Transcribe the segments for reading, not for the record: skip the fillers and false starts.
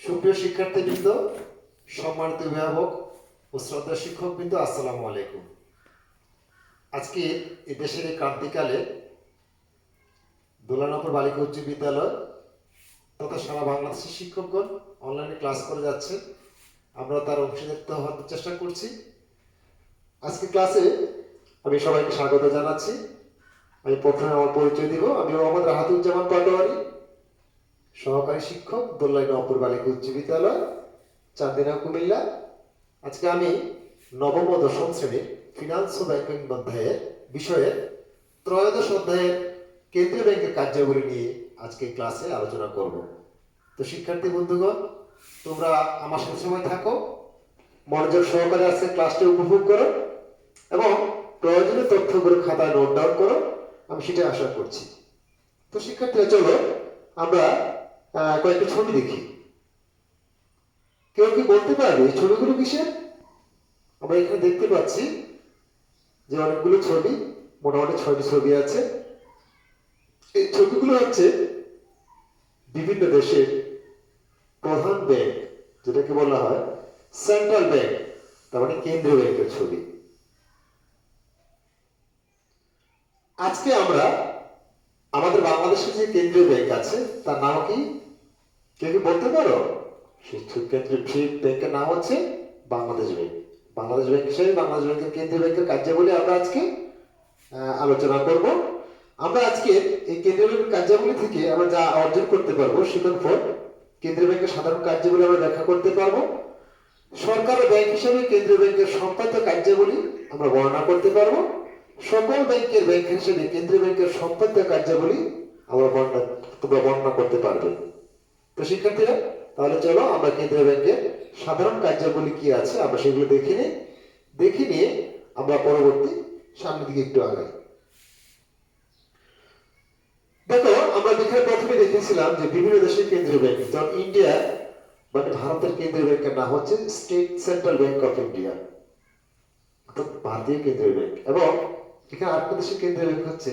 সুপ্রিয় শিক্ষার্থীবৃন্দ, সম্মানিত অভিভাবক ও শ্রদ্ধা শিক্ষকবৃন্দ, আসসালামু আলাইকুম। আজকে এই দেশের এই ক্রান্তিকালে দোলানপুর বালিকা উচ্চ বিদ্যালয় তথা সারা বাংলাদেশের শিক্ষকগণ অনলাইনে ক্লাস করে যাচ্ছে। আমরা তার অংশীদারিত্ব হওয়ার চেষ্টা করছি। আজকে ক্লাসে আমি সবাইকে স্বাগত জানাচ্ছি। আমি প্রথমে আমার পরিচয় দিব। আমি মোহাম্মদ রাহাতুজ্জামান পাটোয়ারি, সহকারী শিক্ষক, দোলানপুর বালিকা উচ্চ বিদ্যালয়, চাঁদিনা, কুমিল্লা। আজকে আমি নবম ও দশম শ্রেণীর ফিনান্স ও ব্যাংকিং অধ্যায়ের বিষয়ে ত্রয়োদশ অধ্যায়ের কেন্দ্রীয় ব্যাংকের কার্যাবলী নিয়ে আজকে ক্লাসে আলোচনা করব। তো শিক্ষার্থী বন্ধুগণ, তোমরা আমার সাথে সময় থাকো, মনোযোগ সহকারে আজকে ক্লাসটি উপভোগ করো এবং প্রয়োজনীয় তথ্যগুলো খাতায় নোট ডাউন করো, আমি সেটা আশা করছি। তো শিক্ষার্থীরা, চলো আমরা কয়েকটি ছবি দেখি। কেউ কি বলতে পারবে এই ছবিগুলো কিসের? আমরা এখানে দেখতে পাচ্ছি যে অনেকগুলো ছবি, মোটামুটি 6টি ছবি আছে। এই ছবিগুলো হচ্ছে বিভিন্ন দেশের প্রধান ব্যাংক, যেটাকে বলা হয় সেন্ট্রাল ব্যাংক, তার মানে কেন্দ্রীয় ব্যাংকের ছবি। আজকে আমরা আমাদের বাংলাদেশের যে কেন্দ্রীয় ব্যাংক আছে তার নাম কি? কেউ কি বলতে পারো? সেই ব্যাংকের নাম হচ্ছে বাংলাদেশ ব্যাংক। বাংলাদেশ ব্যাংক হিসেবে বাংলাদেশ ব্যাংকের কেন্দ্রীয় ব্যাংকের কার্যাবলী আমরা আজকে আলোচনা করব। আমরা আজকে এই কেন্দ্রীয় ব্যাংকের কার্যাবলী থেকে আমরা যা অর্জন করতে পারবো, সেখান পর কেন্দ্রীয় ব্যাংকের সাধারণ কার্যাবলী আমরা ব্যাখ্যা করতে পারবো। সরকারি ব্যাংক হিসেবে কেন্দ্রীয় ব্যাংকের সম্পাদ্য কার্যাবলী আমরা বর্ণনা করতে পারবো। সকল ব্যাংকের ব্যাংক হিসেবে কেন্দ্রীয় ব্যাংকের সম্পাদ্য কার্যাবলী তোমরা বর্ণনা করতে পারবে। তো শিক্ষার্থীরা, তাহলে চলো আমরা কেন্দ্রীয় ব্যাংকের সাধারণ কার্যাবলী কি আছে আমরা সেগুলো দেখে নিয়ে আমরা পরবর্তী সামনের দিকে একটু আগাই। দেখো, আমরা এখানে প্রথমে দেখেছিলাম যে বিভিন্ন দেশের কেন্দ্রীয় ব্যাংক, যেমন ইন্ডিয়া মানে ভারতের কেন্দ্রীয় ব্যাংকের নাম হচ্ছে state central bank of India, অর্থাৎ ভারতীয় কেন্দ্রীয় ব্যাংক। এবং এখানে আরেকটা দেশের কেন্দ্রীয় ব্যাংক হচ্ছে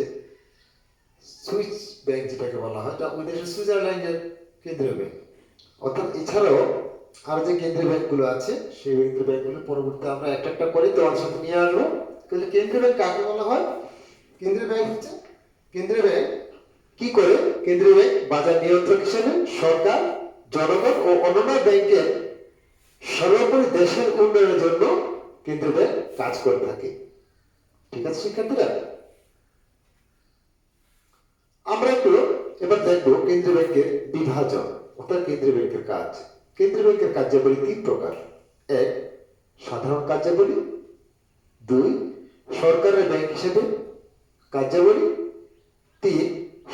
সুইস ব্যাংক, যেটাকে বলা হয়, ওই দেশের সুইজারল্যান্ডের কেন্দ্রীয় ব্যাংক। অর্থাৎ এছাড়াও আর যে কেন্দ্রীয় ব্যাংকগুলো আছে সেই কেন্দ্রীয় ব্যাংকগুলো পরবর্তীতে আমরা একটা একটা করে তোমার সাথে নিয়ে আসবো। তাহলে কেন্দ্রীয় ব্যাংক কাকে বলা হয়? কেন্দ্রীয় ব্যাংক হচ্ছে, কেন্দ্রীয় ব্যাংক কি করে? কেন্দ্রীয় ব্যাংক বাজার নিয়ন্ত্রক হিসেবে সরকার, জনগণ ও অন্যান্য ব্যাংকের সর্বোপরি দেশের উন্নয়নের জন্য কেন্দ্রীয় ব্যাংক কাজ করে থাকে। ঠিক আছে শিক্ষার্থীরা, আমরা একটু এবার দেখবো কেন্দ্রীয় ব্যাংকের বিভাজন, অর্থাৎ কেন্দ্রীয় ব্যাংকের কাজ। কেন্দ্রীয় ব্যাংকের কার্যাবলী 3 প্রকার। 1, সাধারণ কার্যাবলী। 2, সরকারের ব্যাংক হিসেবে কার্যাবলী। 3,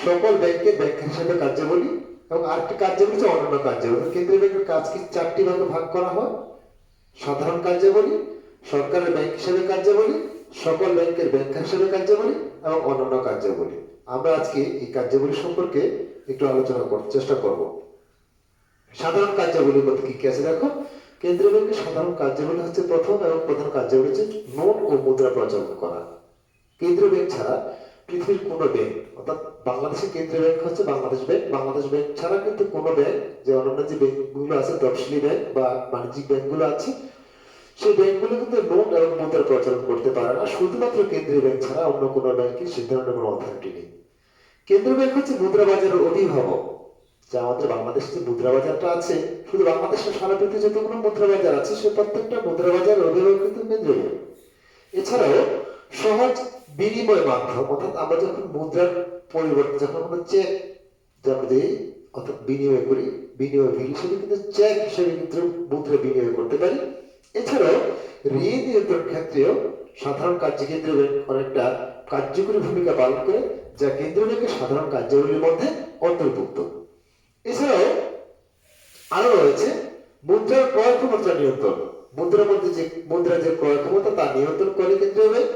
সকল ব্যাংকের ব্যাংক হিসেবে কার্যাবলী। এবং আরেকটি কার্যাবলী হচ্ছে অন্যান্য কার্যাবলী। কেন্দ্রীয় ব্যাংকের কাজকে 4টি ভাগে ভাগ করা হয়: সাধারণ কার্যাবলী, সরকারের ব্যাংক হিসেবে কার্যাবলী, সকল ব্যাংকের ব্যাংক হিসেবে কার্যাবলী এবং অন্যান্য কার্যাবলী। আমরা আজকে এই কার্যাবলী সম্পর্কে একটু আলোচনা করার চেষ্টা করব। সাধারণ কার্যাবলী বলতে কি কি আছে দেখো। কেন্দ্রীয় ব্যাংকের সাধারণ কার্যাবলী হচ্ছে প্রথম এবং প্রধান কার্যাবলী হচ্ছে নোট ও মুদ্রা প্রচলন করা। কেন্দ্রীয় ব্যাংক ছাড়া পৃথিবীর কোনো ব্যাংক, অর্থাৎ বাংলাদেশের কেন্দ্রীয় ব্যাংক হচ্ছে বাংলাদেশ ব্যাংক। বাংলাদেশ ব্যাংক ছাড়া কিন্তু কোনো ব্যাংক, যে অন্যান্য যে ব্যাংকগুলো আছে, তফসিলি ব্যাংক বা বাণিজ্যিক ব্যাংকগুলো আছে, সেই ব্যাংকগুলো কিন্তু নোট এবং মুদ্রা প্রচলন করতে পারে না। শুধুমাত্র কেন্দ্রীয় ব্যাংক ছাড়া অন্য কোনো ব্যাংকের সে ধরনের কোনো অথরিটি নেই। কেন্দ্রীয় ব্যাংক হচ্ছে মুদ্রা বাজারের অভিভাবক। যা আমাদের বাংলাদেশে যে মুদ্রা বাজারটা আছে, শুধু বাংলাদেশের, সারা পৃথিবীতে যতগুলো মুদ্রা বাজার আছে সে প্রত্যেকটা মুদ্রা বাজারের অভিভাবক কিন্তু কেন্দ্রীয় ব্যাংক। এছাড়াও সহজ বিনিময় মাধ্যম, অর্থাৎ আমরা যখন মুদ্রার পরিবর্তে যখন আমরা চেক যেমন দিই, অর্থাৎ বিনিময় করি, বিনিময় বিল হিসেবে কিন্তু চেক হিসেবে কিন্তু মুদ্রা বিনিময় করতে পারি। এছাড়াও ঋণ নিয়ন্ত্রণ ক্ষেত্রেও সাধারণ কেন্দ্রীয় ব্যাংক অনেকটা কার্যকরী ভূমিকা পালন করে, যা কেন্দ্রীয় ব্যাংকের সাধারণ কার্যাবলীর মধ্যে অন্তর্ভুক্ত। এছাড়াও আরো রয়েছে মুদ্রার ক্রয় ক্ষমতা নিয়ন্ত্রণ। মুদ্রার মধ্যে যে মুদ্রার যে ক্রয় ক্ষমতা তা নিয়ন্ত্রণ করে কেন্দ্রীয় ব্যাংক।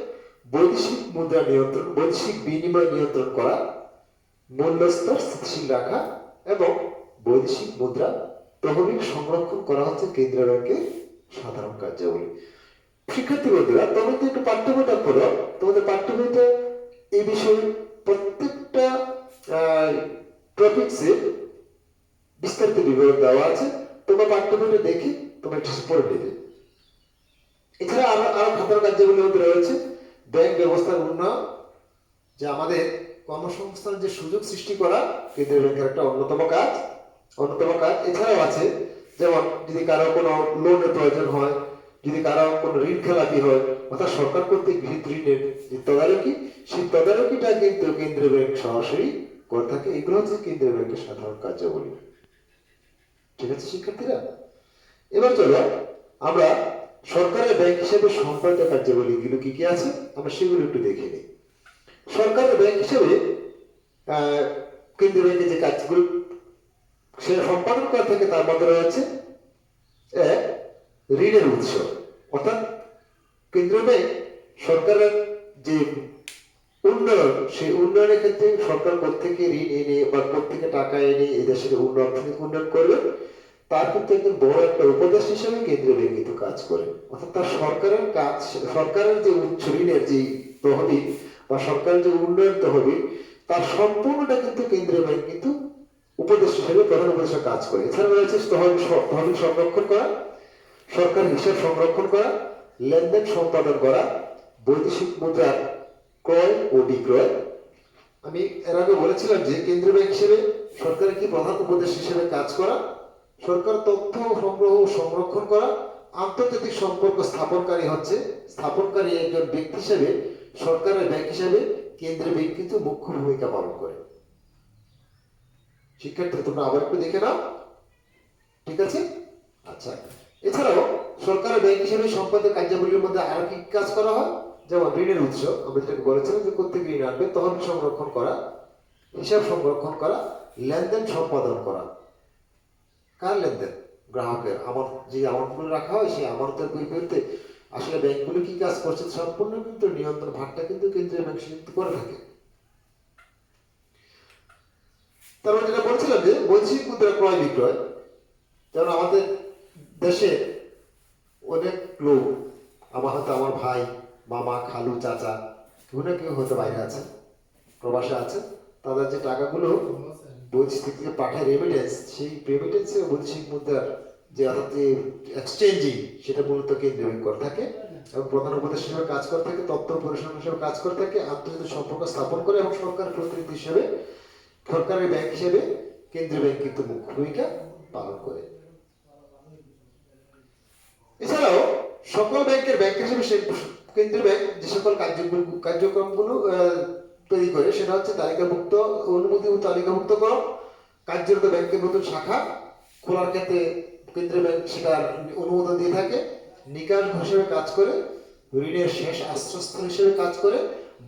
বৈদেশিক মুদ্রা নিয়ন্ত্রণ, বৈদেশিক বিনিময় নিয়ন্ত্রণ করা, মূল্যস্তর স্থিতিশীল রাখা এবং বৈদেশিক মুদ্রা তহবিল সংরক্ষণ করা হচ্ছে কেন্দ্রীয় ব্যাংকের সাধারণ কার্যাবলী। শিক্ষার্থী বন্ধুরা, তোমরা একটু পাঠ্য বইটা পড়ো। তোমাদের পাঠ্য বইতে এই বিষয়ে প্রত্যেকটা টপিকসে বিস্তারিত বিবরণ দেওয়া আছে। তোমার পাঠ্যবইটা দেখে তোমরা একটু পড়ে নেবে। এছাড়া আরো আরো খাতার কার্যাবলীর মধ্যে রয়েছে ব্যাংক ব্যবস্থার উন্নয়ন, যে আমাদের কর্মসংস্থানের যে সুযোগ সৃষ্টি করা কেন্দ্রীয় ব্যাংকের একটা অন্যতম কাজ। এছাড়াও আছে যেমন যদি কারো কোনো লোনের প্রয়োজন হয়, যদি কারো কোনো ঋণ খেলাপি হয়, অর্থাৎ সরকার কর্তৃক গৃহীত ঋণের যে তদারকি, সেই তদারকিটা কিন্তু কেন্দ্রীয় ব্যাংক সরাসরি করে থাকে। এগুলো হচ্ছে কেন্দ্রীয় ব্যাংকের সাধারণ কার্যাবলী। ঠিক আছে শিক্ষার্থীরা, এবার চলো আমরা সরকারের ব্যাংক হিসেবে সম্পাদিত কার্যাবলীগুলো কি কি আছে আমরা সেগুলো একটু দেখে নিই। সরকারের ব্যাংক হিসেবে কেন্দ্রীয় ব্যাংকের যে কাজগুলো সে সম্পাদন করা থাকে তার মধ্যে রয়েছে এক, ঋণের উৎস, অর্থাৎ কেন্দ্রীয় ব্যাংক সরকারের যে উন্নয়ন, সেই উন্নয়নের ক্ষেত্রে সরকার কোত্থেকে ঋণ এনে বা কোত্থেকে টাকা এনে এই দেশের অর্থনৈতিক উন্নয়ন করবে, তার কিন্তু একজন বড় একটা উপদেশ হিসেবে কেন্দ্রীয় ব্যাংক কিন্তু কাজ করে। অর্থাৎ তার সরকারের কাজ, সরকারের যে উচ্চ ঋণের যে তহবিল বা সরকারের যে উন্নয়ন তহবিল, তার সম্পূর্ণটা কিন্তু কেন্দ্রীয় ব্যাংক কিন্তু উপদেশ হিসেবে প্রধান উপদেশে কাজ করে। এছাড়া রয়েছে তহবিল সংরক্ষণ করা, সরকার হিসাব সংরক্ষণ করা, লেনদেন সম্পাদন করা, বৈদেশিক মুদ্রার ক্রয় ও বিক্রয়। আমি এর আগে বলেছিলাম যে কেন্দ্রীয় ব্যাংক হিসেবে সরকারের কি প্রধান উপদেশ হিসেবে কাজ করা, সরকার তথ্য সংগ্রহ ও সংরক্ষণ করা, আন্তর্জাতিক সম্পর্ক স্থাপনকারী একজন ব্যক্তি হিসেবে সরকারের ব্যাংক হিসেবে কেন্দ্রীয় ব্যাংক কিন্তু মুখ্য ভূমিকা পালন করে। শিক্ষার্থী তোমরা আবার একটু দেখে নাও, ঠিক আছে? আচ্ছা, এছাড়াও সরকারের ব্যাংক হিসেবে সম্পাদিত কার্যাবলীর মধ্যে আরো কি কাজ করা হয়, যেমন ঋণের উৎস, আমরা যেটাকে বলেছিলাম যে কোথেকে ঋণ আনবে, তহবিল সংরক্ষণ করা, হিসাব সংরক্ষণ করা, লেনদেন সম্পাদন করা। কার লেনদেন? গ্রাহকের। আমার যে আমানতগুলো রাখা হয় সেই আমানতের বিপরীতে আসলে ব্যাংকগুলো কি কাজ করছে সম্পূর্ণ কিন্তু নিয়ন্ত্রণ ভাগটা কিন্তু কেন্দ্রীয় ব্যাংক কিন্তু করে থাকে। তারপর যেটা বলছিলাম যে বৈদেশিক মুদ্রা ক্রয় বিক্রয়, যেমন আমাদের দেশে অনেক লোক, আমার ভাই, মামা, খালু, চাচা, কেউ না কেউ হয়তো বাইরে আছে, প্রবাসে আছে, তাদের যে টাকাগুলো বৈদেশিক থেকে পাঠায় রেমিটেন্স, সেই রেমিটেন্সে বৈদেশিক মুদ্রার যে অর্থাৎ যে এক্সচেঞ্জিং, সেটা মূলত কেন্দ্রীয় ব্যাংক করে থাকে এবং প্রধান উপদেশ হিসেবে কাজ করে থাকে, তথ্য পরিচালনা হিসেবে কাজ করে থাকে, আন্তর্জাতিক সম্পর্ক স্থাপন করে এবং সরকারের প্রতিনিধি হিসেবে, সরকারের ব্যাংক হিসেবে কেন্দ্রীয় ব্যাংক কিন্তু মুখ্য ভূমিকা পালন করে। এছাড়াও সকল ব্যাংকের ব্যাংক হিসেবে কেন্দ্রীয় ব্যাংক যে সকল কার্যক্রমগুলো তৈরি করে সেটা হচ্ছে তালিকাভুক্ত অনুমতি ও তালিকাভুক্তকরণ, কার্যরত ব্যাংকের নতুন শাখা খোলার ক্ষেত্রে কেন্দ্রীয় ব্যাংক সেটার অনুমোদন দিয়ে থাকে, নিকাশ হিসেবে কাজ করে, ঋণের শেষ আশ্রয়স্থল হিসেবে কাজ করে,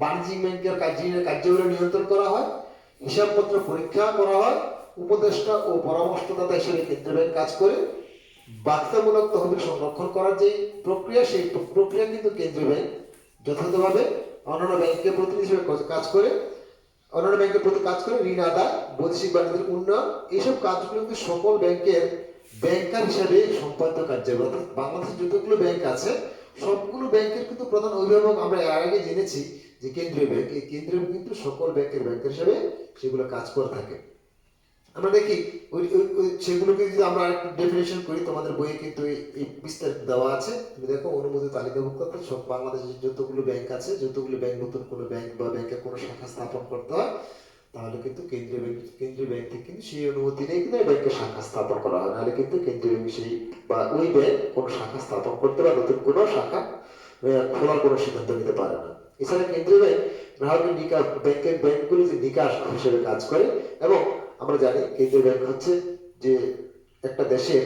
বাণিজ্যিক ব্যাংকের ঋণের কার্যাবলী নিয়ন্ত্রণ করা হয়, হিসাবপত্র পরীক্ষা করা হয়, উপদেষ্টা ও পরামর্শদাতা হিসেবে কেন্দ্রীয় ব্যাংক কাজ করে, বাধ্যতামূলক তহবিল সংরক্ষণ করার যে প্রক্রিয়া, সেই প্রক্রিয়া কিন্তু কেন্দ্রীয় ব্যাংক যথাযথভাবে অন্যান্য ব্যাংকের প্রতিনিধি হিসেবে কাজ করে, অন্যান্য ব্যাংকের প্রতি কাজ করে, ঋণ আদায়, বৈদেশিক বাণিজ্যের উন্নয়ন, এইসব কাজগুলো কিন্তু সকল ব্যাংকের ব্যাংকার হিসাবে সম্পাদিত কার্যাবলী। অর্থাৎ বাংলাদেশের যতগুলো ব্যাংক আছে সবগুলো ব্যাংকের কিন্তু প্রধান অভিভাবক আমরা এর আগে জেনেছি যে কেন্দ্রীয় ব্যাংক। এই কেন্দ্রীয় ব্যাংক কিন্তু সকল ব্যাংকের ব্যাংকার হিসাবে সেগুলো কাজ করে থাকে। আমরা দেখি সেগুলোকে যদি আমরা একটু ডেফিনেশন করি, তোমাদের বইয়ে কিন্তু এই বিস্তারিত দেওয়া আছে, তুমি দেখো অনুমোদিত তালিকাভুক্ত সব বাংলাদেশের যতগুলো ব্যাংক আছে, যতগুলো ব্যাংক নতুন কোনো ব্যাংক বা ব্যাংকের কোনো শাখা স্থাপন করতে হয় তাহলে কিন্তু কেন্দ্রীয় ব্যাংক থেকে কিন্তু সেই অনুমতি নিয়ে কিন্তু ব্যাংকের শাখা স্থাপন করা হয়, নাহলে কিন্তু কেন্দ্রীয় ব্যাংক সেই বা ওই ব্যাংক কোনো শাখা স্থাপন করতে বা নতুন কোনো শাখা খোলার কোনো সিদ্ধান্ত নিতে পারে না। এছাড়া কেন্দ্রীয় ব্যাংক গ্রাহকের নিকাশ, ব্যাংকগুলি যে নিকাশ হিসেবে কাজ করে, এবং আমরা জানি কেন্দ্রীয় ব্যাংক হচ্ছে যে একটা দেশের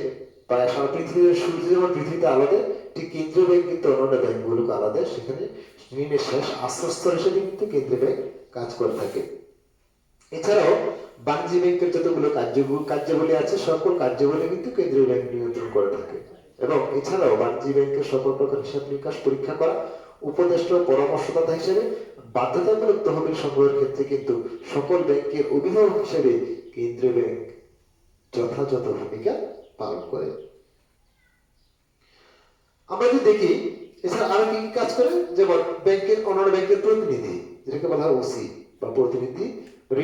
প্রায় সারা পৃথিবীর সূর্য যেমন পৃথিবীতে আলাদা, ঠিক কেন্দ্রীয় ব্যাংক কিন্তু অন্যান্য ব্যাংকগুলোকে আলাদা, সেখানে ঋণের শেষ আশ্রয়স্থল হিসেবে কিন্তু কেন্দ্রীয় ব্যাংক কাজ করে থাকে। এছাড়াও বাণিজ্য ব্যাংকের যতগুলো কার্যাবলী আছে সকল কার্যাবলী কিন্তু কেন্দ্রীয় ব্যাংক নিয়ন্ত্রণ করে থাকে, এবং এছাড়াও বাণিজ্য ব্যাংকের সকল প্রকার হিসাব নিকাশ পরীক্ষা করা, উপদেষ্টা পরামর্শদাতা হিসেবে বাধ্যতামূলক তহবিল সংগ্রহের ক্ষেত্রে কিন্তু সকল ব্যাংকের অভিভাবক হিসেবে কেন্দ্রীয় ব্যাংক যথাযথ ভূমিকা পালন করে। আমরা যদি দেখি এছাড়া আরো কি কাজ করে, যেমন ব্যাংকের অন্যান্য ব্যাংকের প্রতিনিধি, যেটাকে বলা হয় ওসি বা প্রতিনিধি,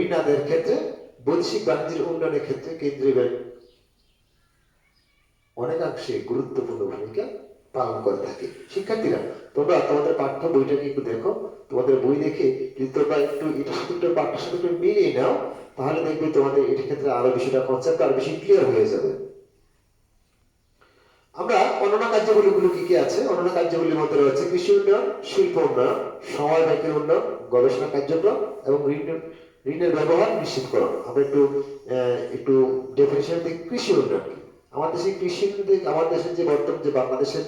ঋণ আদায়ের ক্ষেত্রে, বৈদেশিক বাণিজ্যের উন্নয়নের ক্ষেত্রে কেন্দ্রীয় ব্যাংক অনেকাংশে গুরুত্বপূর্ণ ভূমিকা পালন করে থাকে। শিক্ষার্থীরা, তোমরা তোমাদের পাঠ্য বইটাকে একটু দেখো। তোমাদের বই দেখে যদি তোমরা একটু এটার সাথে একটু পাঠ্যের সাথে একটু মিলিয়ে নাও, তাহলে দেখবে তোমাদের এটার ক্ষেত্রে আরো বিষয়টা কনসেপ্ট আরো বেশি ক্লিয়ার হয়ে যাবে। আমরা অন্যান্য কার্যাবলীগুলো কি কি আছে? অন্যান্য কার্যাবলীর মধ্যে রয়েছে কৃষি উন্নয়ন, শিল্প উন্নয়ন, সমবায় ব্যাংকের উন্নয়ন, গবেষণা কার্যক্রম এবং ঋণের ব্যবহার নিশ্চিতকরণ। আমরা একটু ডেফিনিশন দিই। কৃষি উন্নয়ন কি? আমার দেশে কৃষি আমার দেশের যে বর্তমান যে বাংলাদেশের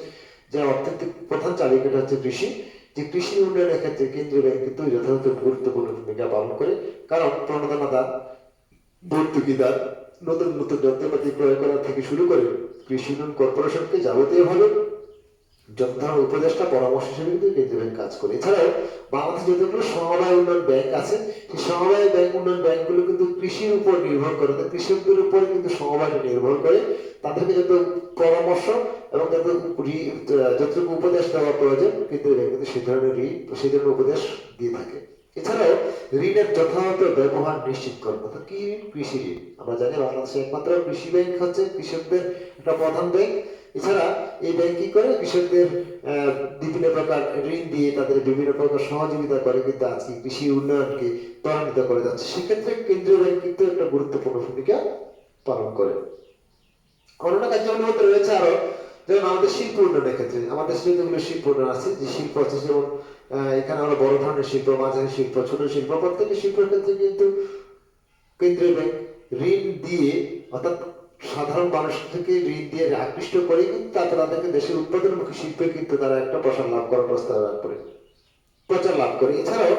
যে অর্থনৈতিক প্রধান চালিকাটা হচ্ছে কৃষি। যে কৃষি উন্নয়নের ক্ষেত্রে কেন্দ্রীয় ব্যাংক কিন্তু যথাযথ গুরুত্বপূর্ণ ভূমিকা পালন করে, কারণ প্রণোদনাদার, ভর্তুকিদার, নতুন নতুন যন্ত্রপাতি ক্রয় করা থেকে শুরু করে কৃষি উন্নয়ন কর্পোরেশনকে যাবতীয়ভাবে যত ধরনের উপদেষ্টা পরামর্শ হিসেবে কিন্তু কেন্দ্রীয় ব্যাংক কাজ করে। এছাড়াও বাংলাদেশে যতগুলো সমবায় উন্নয়ন ব্যাংক আছে, সেই সমবায় ব্যাংক উন্নয়ন ব্যাংকগুলো কিন্তু কৃষির উপর নির্ভর করে, কৃষকদের উপর কিন্তু সমবায়টা নির্ভর করে। তাদেরকে যত পরামর্শ এবং যতটুকু উপদেশ দেওয়া প্রয়োজন, কেন্দ্রীয় ব্যাংক কিন্তু সেই ধরনের উপদেশ দিয়ে থাকে। এছাড়াও ঋণের যথাযথ ব্যবহার নিশ্চিত করে। অর্থাৎ কি ঋণ? কৃষি ঋণ। আমরা জানি বাংলাদেশে একমাত্র কৃষি ব্যাংক হচ্ছে কৃষকদের একটা প্রধান ব্যাংক। এছাড়া এই ব্যাংক কি করে? কৃষকদের বিভিন্ন প্রকার ঋণ দিয়ে তাদের বিভিন্ন প্রকার সহযোগিতা করে, কিন্তু আজকে কৃষি উন্নয়নকে ত্বরান্বিত করে যাচ্ছে। সেক্ষেত্রে কেন্দ্রীয় ব্যাংক কিন্তু একটা গুরুত্বপূর্ণ ভূমিকা পালন করে। অন্যান্য কার্যক্রমের মধ্যে রয়েছে আরো, যেমন আমাদের শিল্প উন্নয়নের ক্ষেত্রে আমাদের যতগুলো শিল্প উন্নয়ন আছে, যে শিল্প আছে, যেমন এখানে আমরা বড় ধরনের শিল্প, মাঝারি শিল্প, ছোট শিল্প, প্রত্যেকটি শিল্পের ক্ষেত্রে কিন্তু কেন্দ্রীয় ব্যাংক ঋণ দিয়ে, অর্থাৎ সাধারণ মানুষ থেকে ঋণ দিয়ে আকৃষ্ট করে কিন্তু তাদেরকে দেশের উৎপাদনমুখী শিল্পে কিন্তু তারা একটা প্রসার লাভ করার প্রচার লাভ করে। এছাড়াও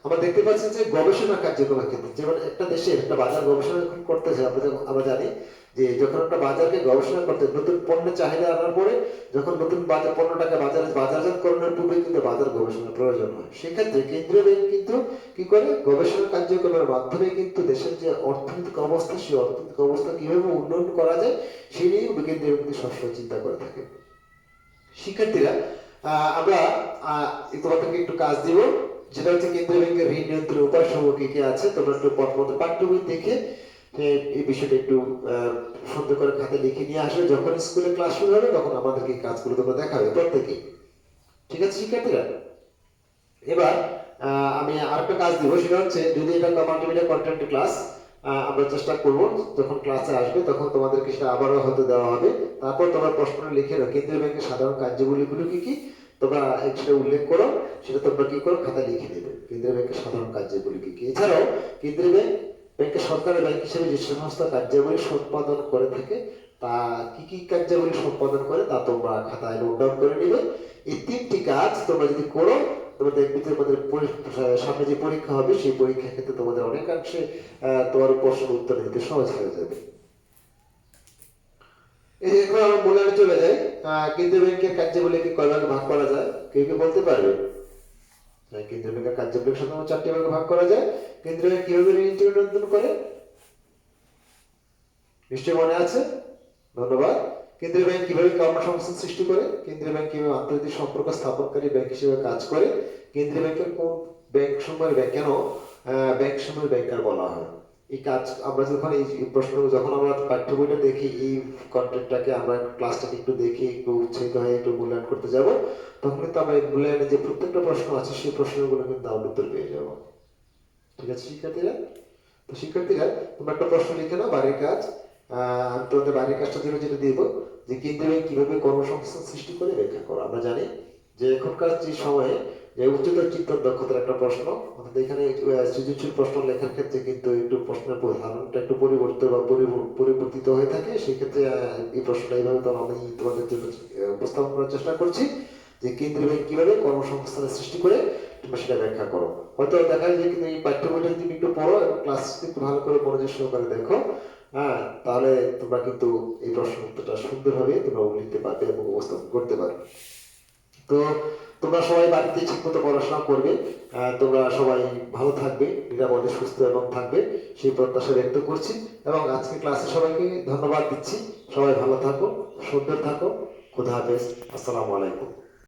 আমরা দেখতে পাচ্ছি যে গবেষণা কার্যক্রমের ক্ষেত্রে, যেমন একটা দেশে একটা বাজার গবেষণা যখন করতেছে, আমরা জানি যে যখন একটা বাজারকে গবেষণা করতে, নতুন পণ্যের চাহিদা আনার পরে যখন নতুন পণ্যটাকে বাজারজাতকরণের পূর্বে কিন্তু বাজার গবেষণার প্রয়োজন হয়। সেক্ষেত্রে কেন্দ্রীয় ব্যাংক কিন্তু কি করে? গবেষণা কার্যক্রমের মাধ্যমে কিন্তু দেশের যে অর্থনৈতিক অবস্থা, সেই অর্থনৈতিক অবস্থা কিভাবে উন্নয়ন করা যায় সেই নিয়েও কেন্দ্রীয় ব্যাংক কিন্তু সবসময় চিন্তা করে থাকে। শিক্ষার্থীরা, আমরা তোমাদেরকে একটু কাজ দিব, যেটা হচ্ছে কেন্দ্রীয় ব্যাংকের ঋণ নিয়ন্ত্রণের উপায় সমূহ কি কি আছে। তোমরা একটু পাঠ্য বই দেখে এই বিষয়টা একটু সুন্দর করে খাতে লিখে নিয়ে আসবে। যখন স্কুলে ক্লাস শুরু হবে তখন আমাদেরকে এই কাজগুলো তোমরা দেখাবে প্রত্যেকেই। ঠিক আছে শিক্ষার্থীরা? এবার আমি আরেকটা কাজ দিব, সেটা হচ্ছে, যদি এটা মাল্টিমিডিয়া কন্টেন্ট ক্লাস, আমরা চেষ্টা করব যখন ক্লাসে আসবে তখন তোমাদেরকে সেটা আবারও হয়তো দেওয়া হবে। তারপর তোমরা প্রশ্ন লিখে নাও কেন্দ্রীয় ব্যাংকের সাধারণ কার্যাবলীগুলো কি কি, তোমরা সেটা উল্লেখ করো, সেটা তোমরা কি করো খাতায় লিখে নেবে, কেন্দ্রীয় ব্যাংকের সাধারণ কার্যাবলী কি কি। এছাড়াও কেন্দ্রীয় ব্যাংকের সরকারি ব্যাংক হিসেবে যে সমস্ত কার্যাবলী সম্পাদন করে থাকে, তা কি কি কার্যাবলী সম্পাদন করে তা তোমরা খাতায় নোট ডাউন করে নেবে। এই 3টি কাজ তোমরা যদি করো, তোমাদের সামনে যে পরীক্ষা হবে সেই পরীক্ষার ক্ষেত্রে তোমাদের অনেকাংশে তোমার প্রশ্ন উত্তর দিতে সহজ হয়ে যাবে। এখন আমরা মূল্যায়নে চলে যাই। কেন্দ্রীয় ব্যাংকের কার্যাবলীকে কয় ভাগে ভাগ করা যায়? কেউ কি বলতে পারবে? কেন্দ্রীয় ব্যাংকের কার্যাবলী সাধারণত 4টি ভাগে ভাগ করা যায়। কেন্দ্রীয় ব্যাংক কিভাবে ঋণ নিয়ন্ত্রণ করে? নিশ্চয়ই মনে আছে? ধন্যবাদ। কেন্দ্রীয় ব্যাংক কিভাবে কর্মসংস্থান সৃষ্টি করে? কেন্দ্রীয় ব্যাংক কিভাবে আন্তর্জাতিক সম্পর্ক স্থাপনকারী ব্যাংক হিসেবে কাজ করে? কেন্দ্রীয় ব্যাংকের কোন ব্যাংক সমূহের কেন ব্যাংক সমূহের ব্যাংকার বলা হয়? এই কাজ আমরা যখন এই প্রশ্ন, যখন আমরা পাঠ্য বইটা দেখি, এই কন্টেন্টটাকে আমরা ক্লাসটাকে একটু দেখি, একটু উৎসাহিত হয়ে একটু মূল্যায়ন করতে যাব, তখন কিন্তু আমরা এই মূল্যায়নে যে প্রত্যেকটা প্রশ্ন আছে সেই প্রশ্নগুলো কিন্তু আমরা উত্তর পেয়ে যাব। ঠিক আছে শিক্ষার্থীরা? তো শিক্ষার্থীরা, তোমরা একটা প্রশ্ন লিখে নাও, বাড়ির কাজ। আমি তোমাদের বাড়ির কাজটা জন্য যেটা দিব, যে কেন্দ্রীয় ব্যাংক কিভাবে কর্মসংস্থান সৃষ্টি করে ব্যাখ্যা করো। আমরা জানি যে এখনকার যে সময়ে যে উচ্চতর চিন্তন দক্ষতার একটা প্রশ্ন, অর্থাৎ এখানে সৃজনশীল প্রশ্ন লেখার ক্ষেত্রে কিন্তু একটু প্রশ্নের ধারণটা একটু পরিবর্তিত বা পরিবর্তিত হয়ে থাকে। সেই ক্ষেত্রে এই প্রশ্নটা এইভাবে তো আমি তোমাদের জন্য উপস্থাপন করার চেষ্টা করছি, যে কেন্দ্রীয় ব্যাংক কিভাবে কর্মসংস্থানের সৃষ্টি করে তোমরা সেটা ব্যাখ্যা করো। হয়তো দেখা যায় কিন্তু এই পাঠ্য বইটা যদি একটু পড়ো এবং ক্লাস একটু ভালো করে মনোযোগ সহকারে দেখো, তাহলে তোমরা কিন্তু এই প্রশ্ন উত্তরটা সুন্দরভাবে তোমরা লিখতে পারবে এবং উপস্থাপন করতে পারবে। তো তোমরা সবাই বাড়িতে ঠিকমতো পড়াশোনা করবে, তোমরা সবাই ভালো থাকবে, নিরাপদে সুস্থ এবং থাকবে সেই প্রত্যাশা ব্যক্ত করছি। এবং আজকে ক্লাসে সবাইকে ধন্যবাদ দিচ্ছি। সবাই ভালো থাকো, সুন্দর থাকো। খুদা হাফেজ। আসসালামু আলাইকুম।